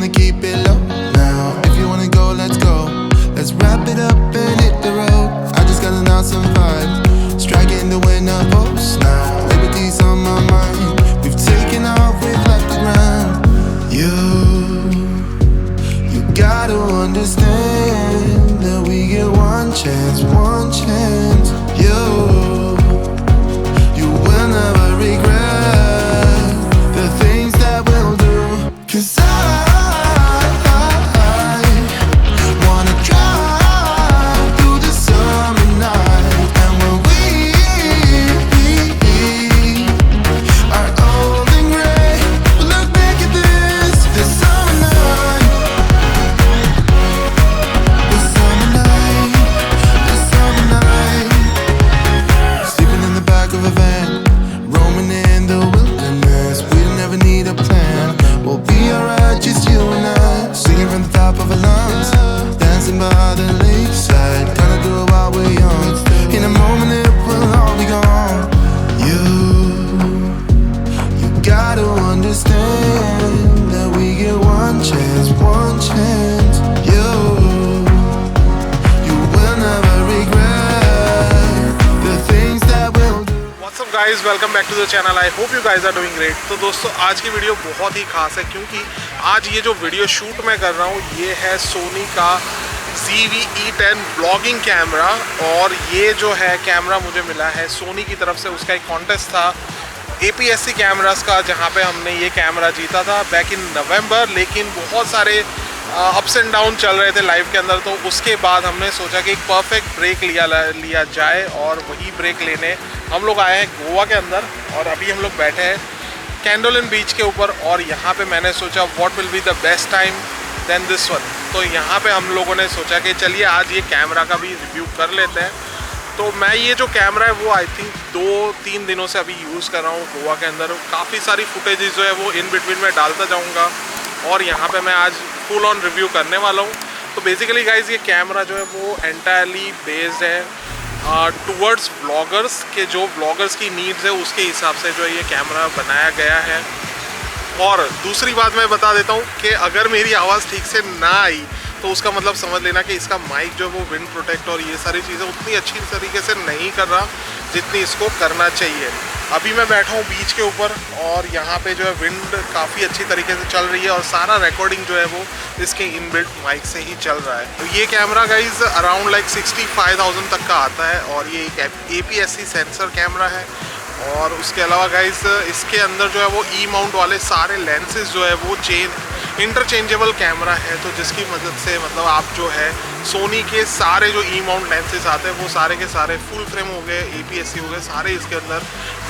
gonna keep it low now. If you wanna go, let's go. Let's wrap it up and hit the road. I just got an awesome vibe, striking the winner post now. Liberty's on my mind. We've taken off, we've left the ground. You gotta understand that we get one chance, one chance. You will never regret the things that we'll do. 'Cause I wanna drive through the summer night. And when we are old and gray, we'll look back at this summer night. This summer night, this summer night. Sleeping in the back of a van, roaming in the wilderness. We never need a plan. We'll be alright, just you and I. Singing from the top of our lungs, dancing by the lakeside. Gonna do it while we're young. In a moment it will all be gone. You gotta understand that we get one chance, one chance. You will never regret the things that we'll do. What's up guys, welcome back to the channel. I hope you guys are doing great. तो दोस्तों आज की video बहुत ही खास है क्योंकि आज ये जो वीडियो शूट मैं कर रहा हूँ ये है सोनी का ZV-E10 ब्लॉगिंग कैमरा। और ये जो है कैमरा मुझे मिला है सोनी की तरफ से। उसका एक कॉन्टेस्ट था APS-C कैमरास का जहाँ पे हमने ये कैमरा जीता था बैक इन नवंबर। लेकिन बहुत सारे अप्स एंड डाउन चल रहे थे लाइव के अंदर, तो उसके बाद हमने सोचा कि एक परफेक्ट ब्रेक लिया जाए। और वही ब्रेक लेने हम लोग आए हैं गोवा के अंदर। और अभी हम लोग बैठे हैं कैंडोलिन बीच के ऊपर। और यहाँ पे मैंने सोचा what will be the best time then this one. तो यहाँ पे हम लोगों ने सोचा कि चलिए आज ये कैमरा का भी रिव्यू कर लेते हैं। तो मैं ये जो कैमरा है वो आई थिंक 2-3 दिनों से अभी यूज़ कर रहा हूँ गोवा के अंदर। काफ़ी सारी फुटेजेस जो है वो इन बिटवीन में डालता जाऊँगा और यहाँ पे मैं आज फुल ऑन रिव्यू करने वाला हूँ। तो बेसिकली गाइज ये कैमरा जो है वो एंटायरली बेस्ड है टूवर्ड्स ब्लॉगर्स के, जो ब्लॉगर्स की नीड्स है उसके हिसाब से जो है ये कैमरा बनाया गया है। और दूसरी बात मैं बता देता हूँ कि अगर मेरी आवाज़ ठीक से ना आई तो उसका मतलब समझ लेना कि इसका माइक जो है वो विंड प्रोटेक्ट और ये सारी चीज़ें उतनी अच्छी तरीके से नहीं कर रहा जितनी इसको करना चाहिए। अभी मैं बैठा हूँ बीच के ऊपर और यहाँ पे जो है विंड काफ़ी अच्छी तरीके से चल रही है और सारा रिकॉर्डिंग जो है वो इसके इनबिल्ट माइक से ही चल रहा है। तो ये कैमरा गाइज अराउंड लाइक 65,000 तक का आता है और ये एक APS-C सेंसर कैमरा है। और उसके अलावा गाइज इसके अंदर जो है वो E-माउंट वाले सारे लेंसेज जो है वो इंटरचेंजेबल कैमरा है। तो जिसकी मदद से मतलब आप जो है सोनी के सारे जो E-माउंट लेंसेज आते हैं वो सारे के सारे फुल फ्रेम हो गए, APS-C हो गए, सारे इसके अंदर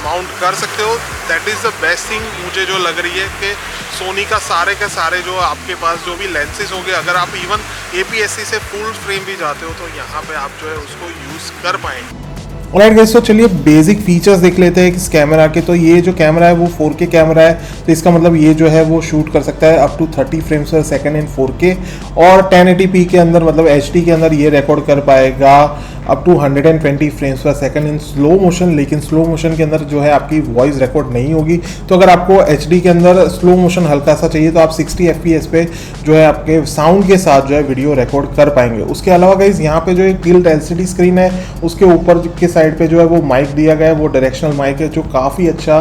माउंट कर सकते हो। That is the best thing मुझे जो लग रही है कि सोनी का सारे के सारे जो आपके पास जो भी लेंसेज हो गए, अगर आप इवन APS-C से फुल फ्रेम भी जाते हो तो यहाँ पर आप जो है उसको यूज़ कर पाएंगे। ऑलराइट गाइस, तो चलिए बेसिक फीचर्स देख लेते हैं इस कैमरा के। तो ये जो कैमरा है वो 4K कैमरा है, तो इसका मतलब ये जो है वो शूट कर सकता है अप टू 30 फ्रेम्स पर सेकंड इन 4K और 1080p के अंदर मतलब HD के अंदर ये रिकॉर्ड कर पाएगा अप टू 120 फ्रेम्स पर सेकंड इन स्लो मोशन। लेकिन स्लो मोशन के अंदर जो है आपकी वॉइस रिकॉर्ड नहीं होगी। तो अगर आपको HD के अंदर स्लो मोशन हल्का सा चाहिए तो आप 60 FPS पे जो है आपके साउंड के साथ जो है वीडियो रिकॉर्ड कर पाएंगे। उसके अलावा गाइस यहाँ पे जो एक टिल्ट LCD स्क्रीन है उसके ऊपर के साइड पे जो है वो माइक दिया गया है, वो डायरेक्शनल माइक है जो काफ़ी अच्छा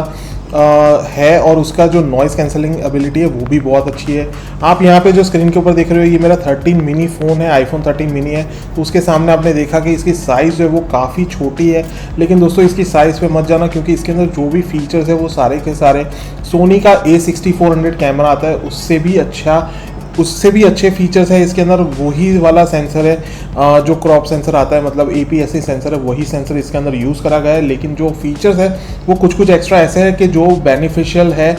है और उसका जो नॉइज़ कैंसलिंग एबिलिटी है वो भी बहुत अच्छी है। आप यहाँ पे जो स्क्रीन के ऊपर देख रहे हो ये मेरा 13 मिनी फ़ोन है, iPhone 13 मिनी है। तो उसके सामने आपने देखा कि इसकी साइज़ जो है वो काफ़ी छोटी है। लेकिन दोस्तों इसकी साइज़ पे मत जाना क्योंकि इसके अंदर जो भी फीचर्स है वो सारे के सारे सोनी का A6400 कैमरा आता है उससे भी अच्छे फीचर्स है इसके अंदर। वही वाला सेंसर है जो क्रॉप सेंसर आता है, मतलब APS-C सेंसर है, वही सेंसर इसके अंदर यूज़ करा गया है। लेकिन जो फीचर्स है वो कुछ एक्स्ट्रा ऐसे है कि जो बेनिफिशियल है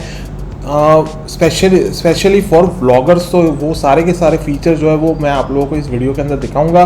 स्पेशली फॉर ब्लॉगर्स। तो वो सारे के सारे फीचर जो है वो मैं आप लोगों को इस वीडियो के अंदर दिखाऊंगा।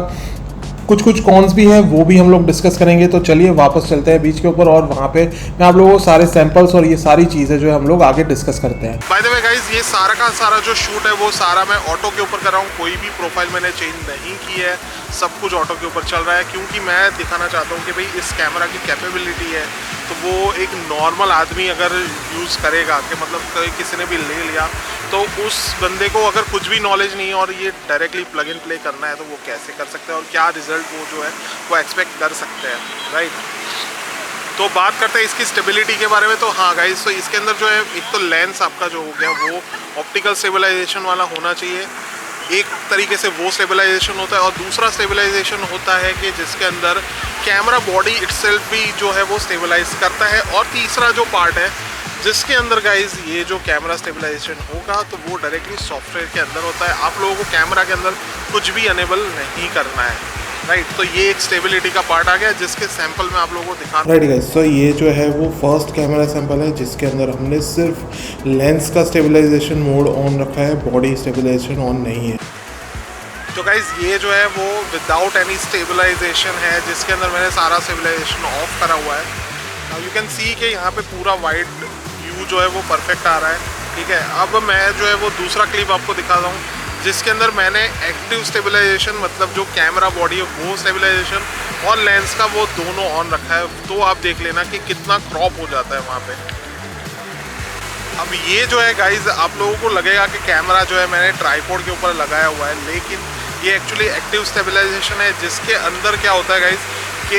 कुछ कॉन्स भी हैं वो भी हम लोग डिस्कस करेंगे। तो चलिए वापस चलते हैं बीच के ऊपर और वहाँ पे मैं आप लोगों को सारे सैंपल्स और ये सारी चीज़ें जो है हम लोग आगे डिस्कस करते हैं। बाय द वे गाइस, ये सारा का सारा जो शूट है वो सारा मैं ऑटो के ऊपर कर रहा हूँ। कोई भी प्रोफाइल मैंने चेंज नहीं की है, सब कुछ ऑटो के ऊपर चल रहा है क्योंकि मैं दिखाना चाहता हूँ कि भाई इस कैमरा की कैपेबिलिटी है तो वो एक नॉर्मल आदमी अगर यूज़ करेगा कि मतलब किसी ने भी ले लिया तो उस बंदे को अगर कुछ भी नॉलेज नहीं है और ये डायरेक्टली प्लग इन प्ले करना है तो वो कैसे कर सकते हैं और क्या रिजल्ट वो जो है वो एक्सपेक्ट कर सकते हैं, राइट। तो बात करते हैं इसकी स्टेबिलिटी के बारे में। तो हाँ गाइस, तो इसके अंदर जो है एक तो लेंस आपका जो हो गया वो ऑप्टिकल स्टेबलाइजेशन वाला होना चाहिए, एक तरीके से वो स्टेबलाइजेशन होता है, और दूसरा स्टेबलाइजेशन होता है कि जिसके अंदर कैमरा बॉडी इटसेल्फ भी जो है वो स्टेबलाइज करता है, और तीसरा जो पार्ट है जिसके अंदर गाइज ये जो कैमरा स्टेबलाइजेशन होगा तो वो डायरेक्टली सॉफ्टवेयर के अंदर होता है। आप लोगों को कैमरा के अंदर कुछ भी अनेबल नहीं करना है, राइट। तो ये एक स्टेबिलिटी का पार्ट आ गया जिसके सैंपल में आप लोगों को दिखाना। राइट गाइस, तो ये जो है वो फर्स्ट कैमरा सैंपल है जिसके अंदर हमने सिर्फ लेंस का स्टेबलाइजेशन मोड ऑन रखा है, बॉडी स्टेबलाइजेशन ऑन नहीं है। तो गाइज ये जो है वो विदाउट एनी स्टेबलाइजेशन है जिसके अंदर मैंने सारा स्टेबलाइजेशन ऑफ करा हुआ है। यू कैन सी कि यहाँ पे पूरा वाइड व्यू जो है वो परफेक्ट आ रहा है, ठीक है। अब मैं जो है वो दूसरा क्लिप आपको दिखाता हूँ जिसके अंदर मैंने एक्टिव स्टेबलाइजेशन मतलब जो कैमरा बॉडी है वो स्टेबलाइजेशन और लेंस का वो दोनों ऑन रखा है। तो आप देख लेना कि कितना क्रॉप हो जाता है वहाँ पे। अब ये जो है गाइज आप लोगों को लगेगा कि कैमरा जो है मैंने ट्राइपॉड के ऊपर लगाया हुआ है, लेकिन ये एक्चुअली एक्टिव स्टेबलाइजेशन है जिसके अंदर क्या होता है गाइज कि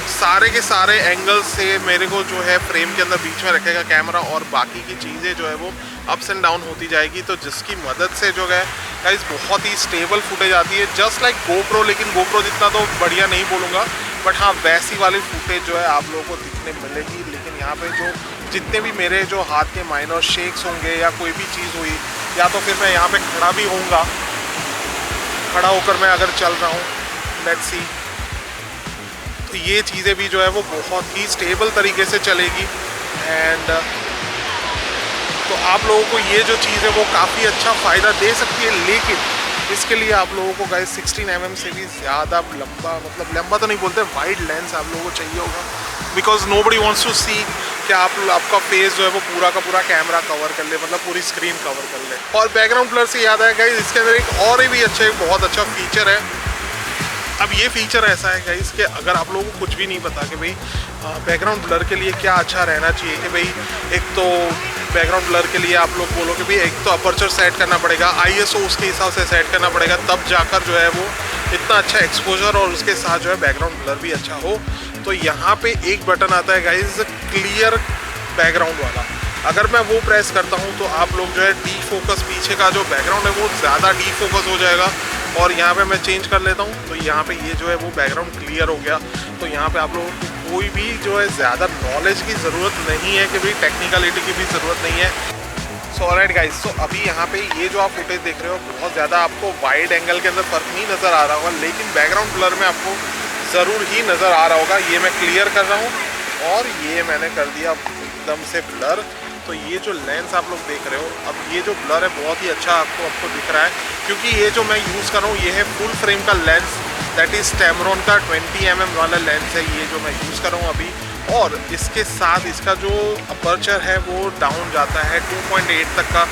सारे के सारे एंगल से मेरे को जो है फ्रेम के अंदर बीच में रखेगा कैमरा, और बाकी की चीज़ें जो है वो अप्स एंड डाउन होती जाएगी। तो जिसकी मदद से जो है गाइज बहुत ही स्टेबल फुटेज आती है, जस्ट लाइक गोप्रो। लेकिन गोप्रो जितना तो बढ़िया नहीं बोलूँगा, बट हाँ वैसी वाली फुटेज जो है आप लोगों को दिखने मिलेगी। लेकिन यहाँ पे जो जितने भी मेरे जो हाथ के माइनर शेक्स होंगे या कोई भी चीज़ हुई, या तो फिर मैं यहाँ पे खड़ा भी होऊंगा, खड़ा होकर मैं अगर चल रहा हूँ, लेट्स सी, तो ये चीज़ें भी जो है वो बहुत ही स्टेबल तरीके से चलेगी। एंड तो आप लोगों को ये जो चीज़ है वो काफ़ी अच्छा फ़ायदा दे सकती है, लेकिन इसके लिए आप लोगों को गाइस 16 mm से भी ज़्यादा लंबा, मतलब लंबा तो नहीं बोलते, वाइड लेंस आप लोगों को चाहिए होगा, बिकॉज नोबडी वांट्स टू सी कि आपका फेस जो है वो पूरा का पूरा कैमरा कवर कर ले, मतलब पूरी स्क्रीन कवर कर ले। और बैकग्राउंड ब्लर से याद आया गाइस, इसके अंदर एक और भी अच्छा, एक बहुत अच्छा फीचर है। अब ये फीचर ऐसा है गाइस कि अगर आप लोगों को कुछ भी नहीं पता कि भाई बैकग्राउंड ब्लर के लिए क्या अच्छा रहना चाहिए, कि भाई एक तो बैकग्राउंड ब्लर के लिए आप लोग बोलो कि भाई एक तो अपर्चर सेट करना पड़ेगा, ISO उसके हिसाब से सेट करना पड़ेगा, तब जाकर जो है वो इतना अच्छा एक्सपोजर और उसके साथ जो है बैकग्राउंड ब्लर भी अच्छा हो। तो यहाँ पे एक बटन आता है गाइस क्लियर बैकग्राउंड वाला, अगर मैं वो प्रेस करता हूँ तो आप लोग जो है डी फोकस, पीछे का जो बैकग्राउंड है वो ज़्यादा डी फोकस हो जाएगा। और यहाँ पे मैं चेंज कर लेता हूँ तो यहाँ पे ये जो है वो बैकग्राउंड क्लियर हो गया। तो यहाँ पे आप लोगों को कोई भी जो है ज़्यादा नॉलेज की ज़रूरत नहीं है, कि भाई टेक्निकलिटी की भी ज़रूरत नहीं है। सो ऑलराइट गाइस, तो अभी यहाँ पे ये जो आप फुटेज देख रहे हो बहुत ज़्यादा आपको वाइड एंगल के अंदर फ़र्क नहीं नज़र आ रहा होगा, लेकिन बैकग्राउंड ब्लर में आपको ज़रूर ही नज़र आ रहा होगा। ये मैं क्लियर कर रहा हूँ और ये मैंने कर दिया एकदम से ब्लर। तो ये जो लेंस आप लोग देख रहे हो, अब ये जो ब्लर है बहुत ही अच्छा आपको दिख रहा है, क्योंकि ये जो मैं यूज़ कर रहा हूँ ये है फुल फ्रेम का लेंस, दैट इज़ Tamron का 20 mm वाला लेंस है ये जो मैं यूज़ कर रहा हूँ अभी। और इसके साथ इसका जो अपर्चर है वो डाउन जाता है 2.8 तक का।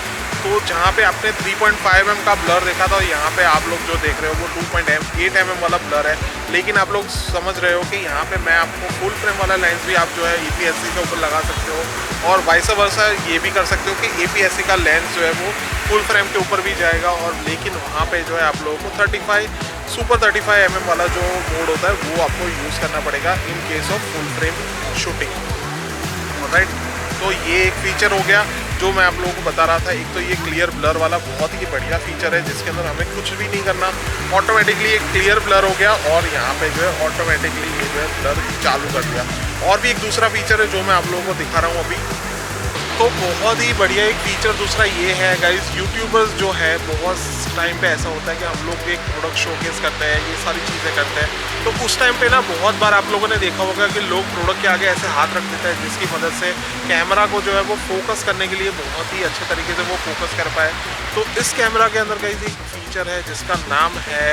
तो जहाँ पे आपने 3.5 mm का ब्लर देखा था, यहाँ पे आप लोग जो देख रहे हो वो 2.8 mm वाला ब्लर है। लेकिन आप लोग समझ रहे हो कि यहाँ पे मैं आपको फुल फ्रेम वाला लेंस भी आप जो है APS-C के ऊपर लगा सकते हो, और वाइस वर्सा ये भी कर सकते हो कि APS-C का लेंस जो है वो फुल फ्रेम के ऊपर भी जाएगा। और लेकिन वहाँ पे जो है आप लोगों को सुपर 35 mm वाला जो मोड होता है वो आपको यूज़ करना पड़ेगा in case of full frame shooting, right. तो ये एक फीचर हो गया जो मैं आप लोगों को बता रहा था। एक तो ये क्लियर ब्लर वाला बहुत ही बढ़िया फीचर है जिसके अंदर हमें कुछ भी नहीं करना, ऑटोमेटिकली एक क्लियर ब्लर हो गया, और यहाँ पे जो है ऑटोमेटिकली ये जो है ब्लर चालू कर दिया। और भी एक दूसरा फीचर है जो मैं आप लोगों को दिखा रहा हूँ अभी। तो बहुत ही बढ़िया एक फीचर दूसरा ये है गाइस, यूट्यूबर्स जो है बहुत टाइम पे ऐसा होता है कि हम लोग एक प्रोडक्ट शोकेस करते हैं, ये सारी चीज़ें करते हैं, तो उस टाइम पे ना बहुत बार आप लोगों ने देखा होगा कि लोग प्रोडक्ट के आगे ऐसे हाथ रख देते हैं जिसकी मदद से कैमरा को जो है वो फोकस करने के लिए बहुत ही अच्छे तरीके से वो फोकस कर पाए। तो इस कैमरा के अंदर गाइस एक फीचर है जिसका नाम है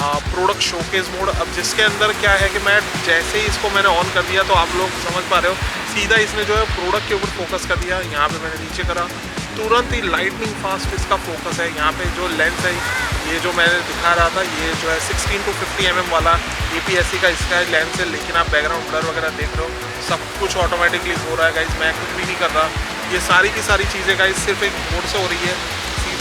प्रोडक्ट शोकेस मोड। अब जिसके अंदर क्या है कि मैं जैसे ही इसको मैंने ऑन कर दिया तो आप लोग समझ पा रहे हो, सीधा इसने जो है प्रोडक्ट के ऊपर फोकस कर दिया। यहाँ पे मैंने नीचे करा, तुरंत ही लाइटनिंग फास्ट इसका फोकस है। यहाँ पे जो लेंस है ये जो मैंने दिखा रहा था ये जो है 16 to 50 mm वाला APS-C का इसका लेंस है, लेकिन आप बैकग्राउंड ब्लर वगैरह देख रहे हो सब कुछ ऑटोमेटिकली हो रहा है गाइस, मैं कुछ भी नहीं कर रहा। ये सारी की सारी चीज़ें गाइस सिर्फ एक मोड से हो रही है,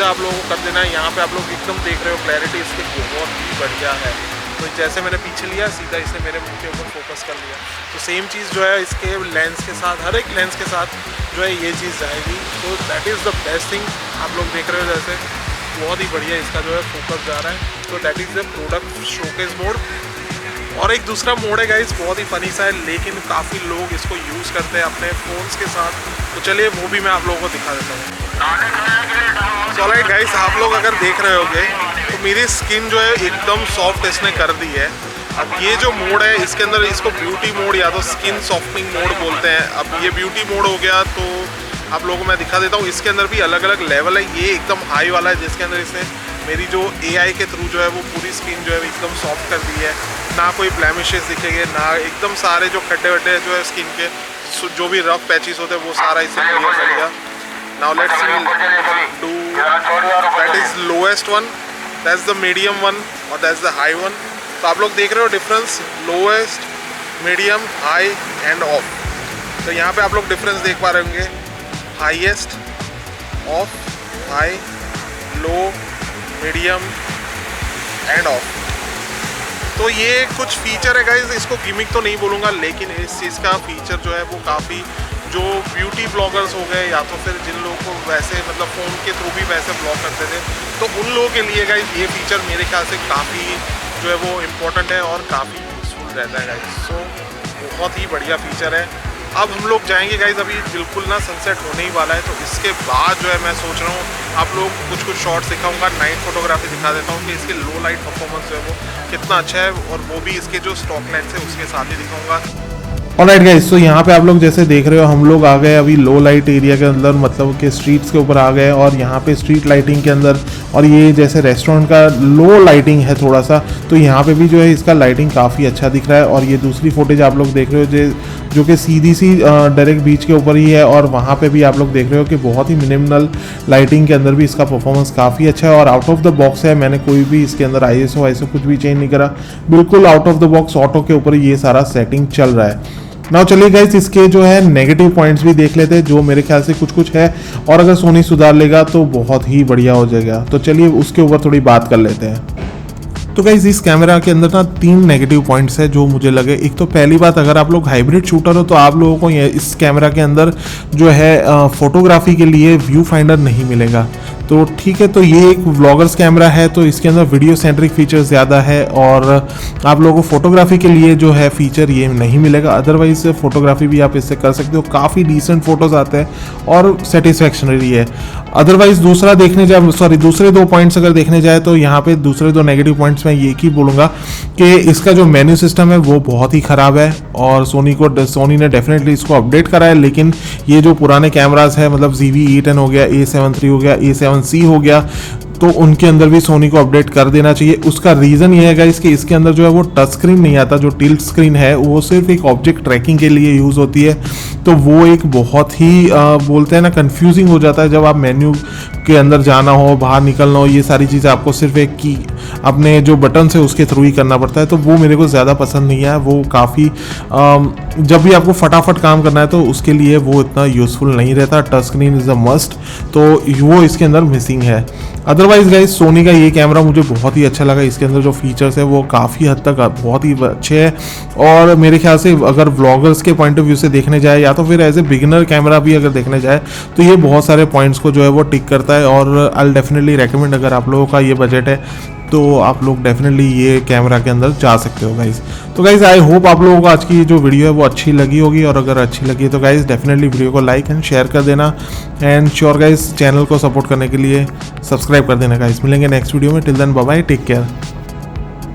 सीधा आप लोगों को कर देना है। यहाँ पे आप लोग एकदम देख रहे हो क्लैरिटी इसकी बहुत ही बढ़िया है। तो जैसे मैंने पीछे लिया सीधा इसने मेरे मुंह के ऊपर फोकस कर लिया। तो सेम चीज़ जो है इसके लेंस के साथ, हर एक लेंस के साथ जो है ये चीज़ जाएगी। तो that is the best thing. आप लोग देख रहे हो जैसे बहुत ही बढ़िया इसका जो है फोकस जा रहा है। तो that is the product showcase mode. और एक दूसरा मोड है गाइस, बहुत ही फनी सा है, लेकिन काफ़ी लोग इसको यूज़ करते हैं अपने फ़ोन्स के साथ। तो चलिए वो भी मैं आप लोगों को दिखा देता हूँ। सो ऑलराइट गाइस, आप लोग अगर देख रहे होगे तो मेरी स्किन जो है एकदम सॉफ्ट इसने कर दी है। अब ये जो मोड है इसके अंदर इसको ब्यूटी मोड या तो स्किन सॉफ्टनिंग मोड बोलते हैं। अब ये ब्यूटी मोड हो गया, तो आप लोगों को मैं दिखा देता हूँ। इसके अंदर भी अलग अलग लेवल है। ये एकदम हाई वाला है जिसके अंदर इसने मेरी जो AI के थ्रू जो है वो पूरी स्किन जो है एकदम सॉफ्ट कर दी है। ना कोई ब्लैमिशेस दिखेंगे, ना एकदम सारे जो खड्डे वड्डे जो है स्किन के, जो भी रफ पैचेस होते हैं वो सारा इससे क्लियर कर दिया। Now let's do that is lowest one, that's the medium one और दैट्स द हाई वन। तो आप लोग देख रहे हो difference, lowest, medium, high end of. तो यहाँ पे आप लोग डिफरेंस देख पा रहे होंगे, highest, of, high, low, medium end of. तो ये कुछ फीचर है गाइज, इसको गिमिक तो नहीं बोलूँगा, लेकिन इस चीज़ का फीचर जो है वो काफ़ी, जो ब्यूटी ब्लॉगर्स हो गए या तो फिर जिन लोगों को वैसे मतलब फ़ोन के थ्रू भी वैसे ब्लॉग करते थे, तो उन लोगों के लिए गाइज ये फीचर मेरे ख्याल से काफ़ी जो है वो इम्पोर्टेंट है और काफ़ी यूज़फुल रहता है गाइज। सो बहुत ही बढ़िया फीचर है। अब हम लोग जाएंगे गाइज, अभी बिल्कुल ना सनसेट होने ही वाला है, तो इसके बाद जो है मैं सोच रहा हूँ आप लोग कुछ शॉट्स दिखाऊंगा, नाइट फोटोग्राफी दिखा देता हूँ कि इसके लो लाइट परफॉर्मेंस जो है वो कितना अच्छा है, और वो भी इसके जो स्टॉक लेंस है उसके साथ ही दिखाऊंगा। ऑलराइट गाइस, तो यहाँ पे आप लोग जैसे देख रहे हो हम लोग आ गए अभी लो लाइट एरिया के अंदर, मतलब कि स्ट्रीट्स के ऊपर आ गए, और यहाँ पे स्ट्रीट लाइटिंग के अंदर, और ये जैसे रेस्टोरेंट का लो लाइटिंग है थोड़ा सा, तो यहाँ पे भी जो है इसका लाइटिंग काफ़ी अच्छा दिख रहा है। और ये दूसरी फुटेज आप लोग देख रहे हो जो कि सीधी सी डायरेक्ट बीच के ऊपर ही है, और वहाँ पे भी आप लोग देख रहे हो कि बहुत ही मिनिमल लाइटिंग के अंदर भी इसका परफॉर्मेंस काफ़ी अच्छा है और आउट ऑफ द बॉक्स है। मैंने कोई भी इसके अंदर ISO कुछ भी चेंज नहीं करा, बिल्कुल out of the box auto के ऊपर ये सारा सेटिंग चल रहा है। नाउ चलिए गाइस, इसके जो है नेगेटिव पॉइंट्स भी देख लेते हैं, जो मेरे ख्याल से कुछ है, और अगर सोनी सुधार लेगा तो बहुत ही बढ़िया हो जाएगा। तो चलिए उसके ऊपर थोड़ी बात कर लेते हैं। तो गाइस, इस कैमरा के अंदर ना 3 नेगेटिव पॉइंट्स है जो मुझे लगे। एक तो पहली बात, अगर आप लोग हाइब्रिड शूटर हो तो आप लोगों को इस कैमरा के अंदर जो है फोटोग्राफी के लिए व्यू फाइंडर नहीं मिलेगा। तो ठीक है, तो ये एक व्लॉगर्स कैमरा है, तो इसके अंदर वीडियो सेंट्रिक फीचर ज़्यादा है, और आप लोगों को फोटोग्राफी के लिए जो है फीचर ये नहीं मिलेगा। अदरवाइज फोटोग्राफी भी आप इससे कर सकते हो, काफ़ी डिसेंट फोटोज आते हैं और सेटिस्फैक्शनरी है। अदरवाइज दूसरे 2 पॉइंट्स अगर देखने जाए तो यहाँ पे दूसरे 2 नेगेटिव पॉइंट्स मैं ये ही बोलूँगा कि इसका जो मेन्यू सिस्टम है वो बहुत ही ख़राब है, और सोनी ने डेफिनेटली इसको अपडेट करा है, लेकिन ये जो पुराने कैमराज है, मतलब ZV-E10 हो गया, A7 III हो गया, A7C हो गया, तो उनके अंदर भी सोनी को अपडेट कर देना चाहिए। उसका रीज़न ये है कि इसके अंदर जो है वो टच स्क्रीन नहीं आता, जो टिल्ट स्क्रीन है वो सिर्फ एक ऑब्जेक्ट ट्रैकिंग के लिए यूज़ होती है। तो वो एक बहुत ही बोलते हैं ना, कंफ्यूजिंग हो जाता है जब आप मेन्यू के अंदर जाना हो, बाहर निकलना हो, ये सारी चीज़ें आपको सिर्फ एक की अपने जो बटन से उसके थ्रू ही करना पड़ता है। तो वो मेरे को ज़्यादा पसंद नहीं है। वो काफ़ी जब भी आपको फटाफट काम करना है तो उसके लिए वो इतना यूज़फुल नहीं रहता। Touch screen is a must, तो वो इसके अंदर मिसिंग है। अदरवाइज गाइस, सोनी का ये कैमरा मुझे बहुत ही अच्छा लगा। इसके अंदर जो फीचर्स है वो काफ़ी हद तक बहुत ही अच्छे हैं, और मेरे ख्याल से अगर व्लॉगर्स के पॉइंट ऑफ व्यू से देखने जाए या तो फिर एज ए बिगिनर कैमरा भी अगर देखने जाए तो ये बहुत सारे पॉइंट्स को जो है वो टिक करता है। और आई डेफिनेटली रेकमेंड, अगर आप लोगों का ये बजट है तो आप लोग डेफिनेटली ये कैमरा के अंदर जा सकते हो गाइज। तो गाइज, आई होप आप लोगों को आज की जो वीडियो है वो अच्छी लगी होगी, और अगर अच्छी लगी तो गाइज डेफिनेटली वीडियो को लाइक एंड शेयर कर देना, एंड श्योर गाइज चैनल को सपोर्ट करने के लिए सब्सक्राइब कर देना गाइज। मिलेंगे नेक्स्ट वीडियो में, till then bye bye, take care.